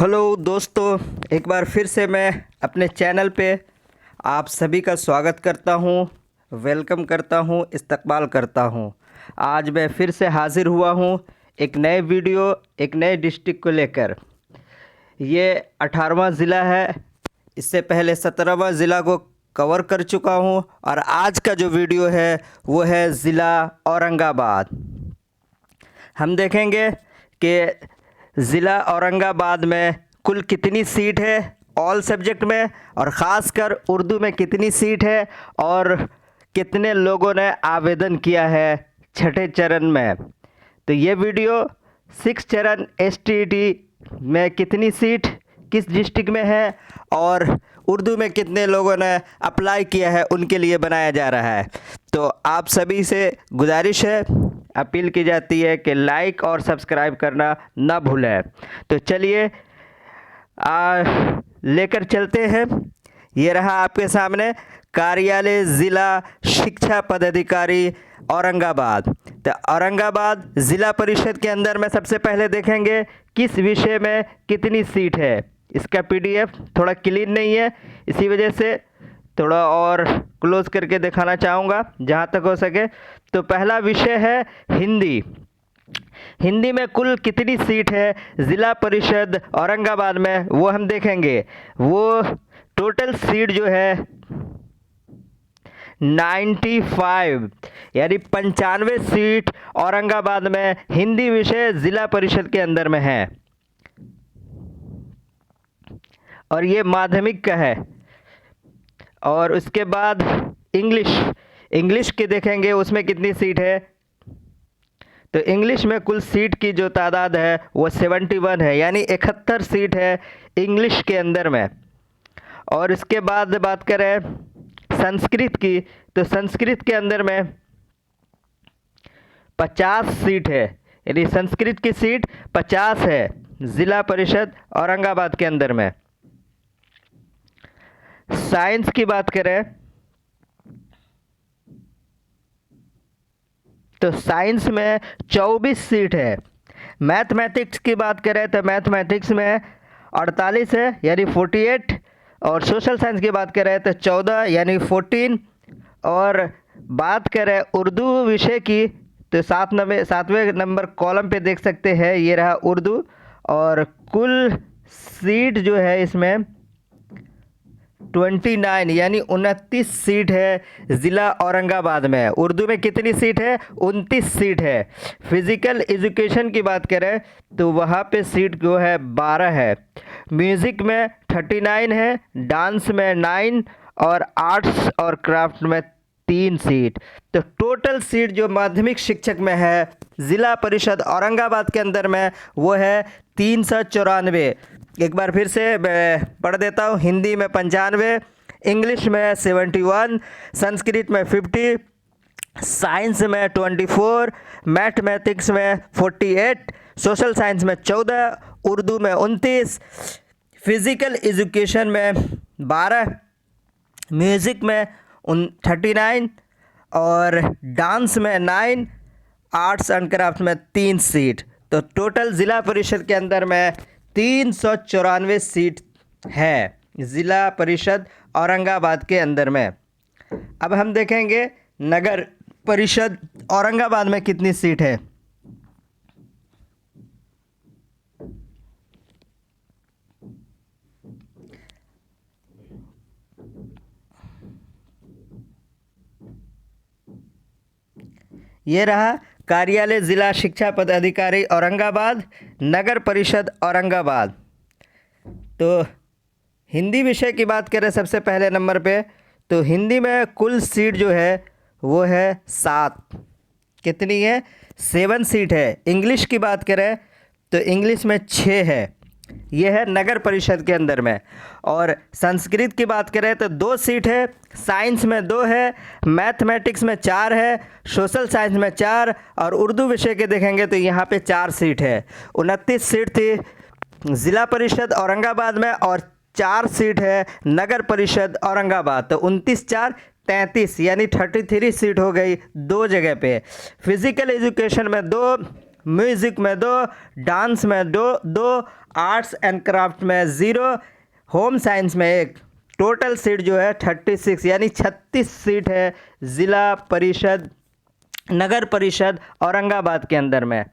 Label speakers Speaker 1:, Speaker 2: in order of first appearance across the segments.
Speaker 1: Hello दोस्तों, एक बार फिर से मैं अपने चैनल पे आप सभी का स्वागत करता हूँ, वेलकम करता हूँ, इस्तकबाल करता हूँ। आज मैं फिर से हाज़िर हुआ हूँ एक नए वीडियो, एक नए डिस्ट्रिक्ट को लेकर। ये 18वां ज़िला है। इससे पहले 17वां ज़िला को कवर कर चुका हूँ और आज का जो वीडियो है वो है ज़िला औरंगाबाद। हम देखेंगे कि ज़िला औरंगाबाद में कुल कितनी सीट है ऑल सब्जेक्ट में, और ख़ासकर उर्दू में कितनी सीट है और कितने लोगों ने आवेदन किया है छठे चरण में। तो ये वीडियो 6 चरण STET में कितनी सीट किस डिस्ट्रिक्ट में है और उर्दू में कितने लोगों ने अप्लाई किया है उनके लिए बनाया जा रहा है। तो आप सभी से गुजारिश है, अपील की जाती है कि लाइक और सब्सक्राइब करना ना भूलें। तो चलिए लेकर चलते हैं। ये रहा आपके सामने कार्यालय ज़िला शिक्षा पदाधिकारी औरंगाबाद। तो औरंगाबाद ज़िला परिषद के अंदर में सबसे पहले देखेंगे किस विषय में कितनी सीट है। इसका PDF थोड़ा क्लीन नहीं है, इसी वजह से थोड़ा और क्लोज करके दिखाना चाहूँगा जहाँ तक हो सके। तो पहला विषय है हिंदी। हिंदी में कुल कितनी सीट है ज़िला परिषद औरंगाबाद में, वो हम देखेंगे। वो टोटल सीट जो है 95 यानी 95 सीट औरंगाबाद में हिंदी विषय ज़िला परिषद के अंदर में है। और ये माध्यमिक का है। और उसके बाद इंग्लिश के देखेंगे उसमें कितनी सीट है। तो इंग्लिश में कुल सीट की जो तादाद है वो 71 है, यानी 71 सीट है इंग्लिश के अंदर में। और इसके बाद बात करें संस्कृत की, तो संस्कृत के अंदर में 50 सीट है, यानी संस्कृत की सीट 50 है ज़िला परिषद औरंगाबाद के अंदर में। साइंस की बात करें तो साइंस में 24 सीट है। मैथमेटिक्स की बात करें तो मैथमेटिक्स में 48 है, यानी 48। और सोशल साइंस की बात करें तो 14 यानी 14। और बात करें उर्दू विषय की तो 7वें नंबर कॉलम पे देख सकते हैं, ये रहा उर्दू। और कुल सीट जो है इसमें 29 यानी 29 सीट है ज़िला औरंगाबाद में। उर्दू में कितनी सीट है? 29 सीट है। फिज़िकल एजुकेशन की बात करें तो वहाँ पे सीट जो है 12 है। म्यूज़िक में 39 है, डांस में 9 और आर्ट्स और क्राफ्ट में 3 सीट। तो टोटल सीट जो माध्यमिक शिक्षक में है ज़िला परिषद औरंगाबाद के अंदर में वो है 394। एक बार फिर से पढ़ देता हूँ। हिंदी में 95, इंग्लिश में 71, संस्कृत में 50, साइंस में 24, मैथमेटिक्स में 48, सोशल साइंस में 14, उर्दू में 29, फिज़िकल एजुकेशन में 12, म्यूज़िक में 39 और डांस में 9, आर्ट्स एंड क्राफ्ट में 3 सीट। तो टोटल ज़िला परिषद के अंदर में 394 सीट है ज़िला परिषद औरंगाबाद के अंदर में। अब हम देखेंगे नगर परिषद औरंगाबाद में कितनी सीट है। ये रहा कार्यालय ज़िला शिक्षा पदाधिकारी औरंगाबाद, नगर परिषद औरंगाबाद। तो हिंदी विषय की बात करें सबसे पहले नंबर पे, तो हिंदी में कुल सीट जो है वो है 7। कितनी है? 7 सीट है। इंग्लिश की बात करें तो इंग्लिश में 6 है, ये है नगर परिषद के अंदर में। और संस्कृत की बात करें तो 2 सीट है, साइंस में 2 है, मैथमेटिक्स में 4 है, सोशल साइंस में 4 और उर्दू विषय के देखेंगे तो यहाँ पे 4 सीट है। 29 सीट थी ज़िला परिषद औरंगाबाद में और 4 सीट है नगर परिषद औरंगाबाद। तो 29 4 33 यानी 33 सीट हो गई 2 जगह पे। फिज़िकल एजुकेशन में 2 म्यूज़िक में 2, डांस में 2, आर्ट्स एंड क्राफ्ट में 0, होम साइंस में 1। टोटल सीट जो है 36 यानी 36 सीट है ज़िला परिषद नगर परिषद औरंगाबाद के अंदर में।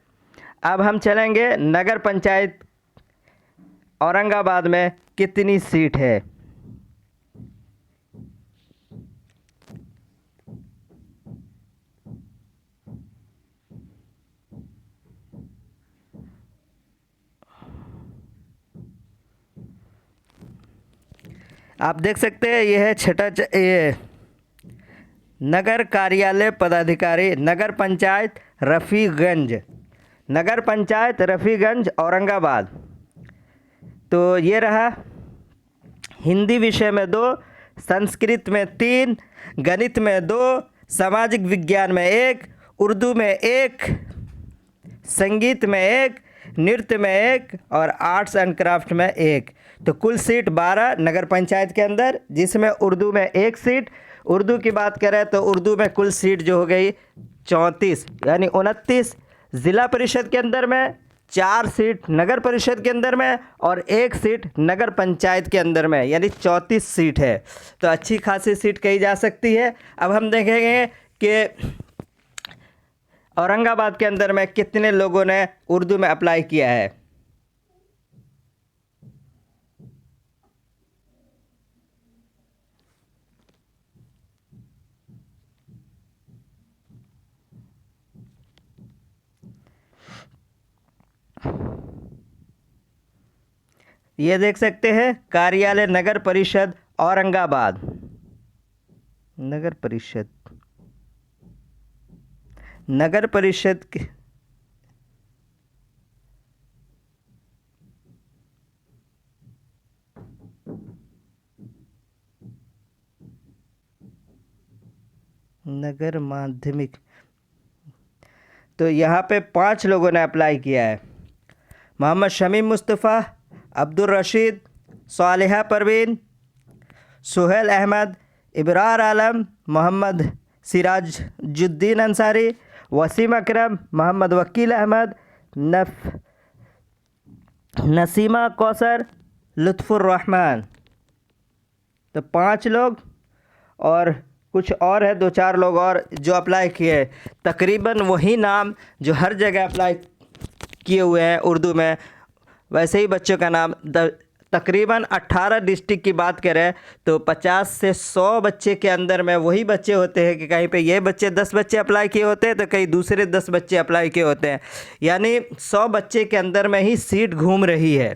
Speaker 1: अब हम चलेंगे नगर पंचायत औरंगाबाद में कितनी सीट है। आप देख सकते हैं ये है ये नगर कार्यालय पदाधिकारी नगर पंचायत रफ़ीगंज औरंगाबाद। तो ये रहा हिंदी विषय में 2, संस्कृत में 3, गणित में 2, सामाजिक विज्ञान में 1, उर्दू में 1, संगीत में 1, नृत्य में 1 और आर्ट्स एंड क्राफ्ट में 1। तो कुल सीट 12 नगर पंचायत के अंदर, जिसमें उर्दू में 1 सीट। उर्दू की बात करें तो उर्दू में कुल सीट जो हो गई 34 यानी 29। ज़िला परिषद के अंदर में 4 सीट, नगर परिषद के अंदर में और 1 सीट नगर पंचायत के अंदर में, यानी 34 सीट है। तो अच्छी खासी सीट कही जा सकती है। अब हम देखेंगे कि औरंगाबाद के अंदर में कितने लोगों ने उर्दू में अप्लाई किया है। ये देख सकते हैं कार्यालय नगर परिषद औरंगाबाद, नगर परिषद के नगर माध्यमिक। तो यहाँ पे 5 लोगों ने अप्लाई किया है। मोहम्मद शमीम मुस्तफ़ा, अब्दुल रशीद, सालिहा परवीन, सुहेल अहमद, इब्रार आलम, मोहम्मद सिराजुद्दीन अंसारी, वसीम अकरम, मोहम्मद वकील अहमद, नसीमा कौसर, लुत्फ़ुर रहमान। तो 5 लोग और कुछ और है 2-4 लोग और जो अप्लाई किए। तकरीबन वही नाम जो हर जगह अप्लाई किए हुए हैं उर्दू में, वैसे ही बच्चों का नाम। तकरीबन 18 डिस्ट्रिक्ट की बात करें तो 50 से 100 बच्चे के अंदर में वही बच्चे होते हैं कि कहीं पे ये बच्चे 10 बच्चे अप्लाई किए होते हैं तो कहीं दूसरे 10 बच्चे अप्लाई किए होते हैं। यानी 100 बच्चे के अंदर में ही सीट घूम रही है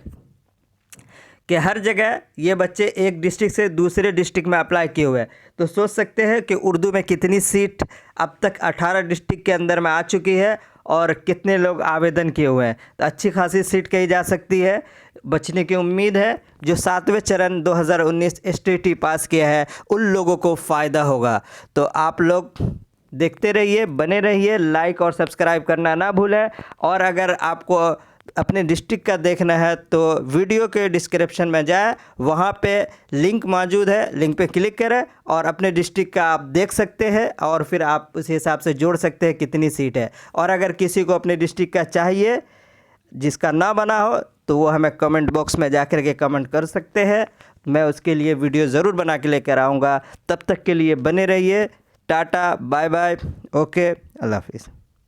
Speaker 1: कि हर जगह ये बच्चे एक डिस्ट्रिक्ट से दूसरे डिस्ट्रिक्ट में अप्लाई किए हुए हैं। तो सोच सकते हैं कि उर्दू में कितनी सीट अब तक 18 डिस्ट्रिक्ट के अंदर में आ चुकी है और कितने लोग आवेदन किए हुए हैं। तो अच्छी खासी सीट कही जा सकती है। बचने की उम्मीद है। जो 7वें चरण 2019 STT पास किया है उन लोगों को फ़ायदा होगा। तो आप लोग देखते रहिए, बने रहिए, लाइक और सब्सक्राइब करना ना भूलें। और अगर आपको अपने डिस्ट्रिक्ट का देखना है तो वीडियो के डिस्क्रिप्शन में जाएं, वहाँ पे लिंक मौजूद है, लिंक पे क्लिक करें और अपने डिस्ट्रिक्ट का आप देख सकते हैं और फिर आप उस हिसाब से जोड़ सकते हैं कितनी सीट है। और अगर किसी को अपने डिस्ट्रिक्ट का चाहिए जिसका ना बना हो तो वो हमें कमेंट बॉक्स में जा कर के कमेंट कर सकते हैं। मैं उसके लिए वीडियो ज़रूर बना के लेकर आऊँगा। तब तक के लिए बने रहिए। टाटा, बाय बाय, ओके, अल्लाह हाफिज़।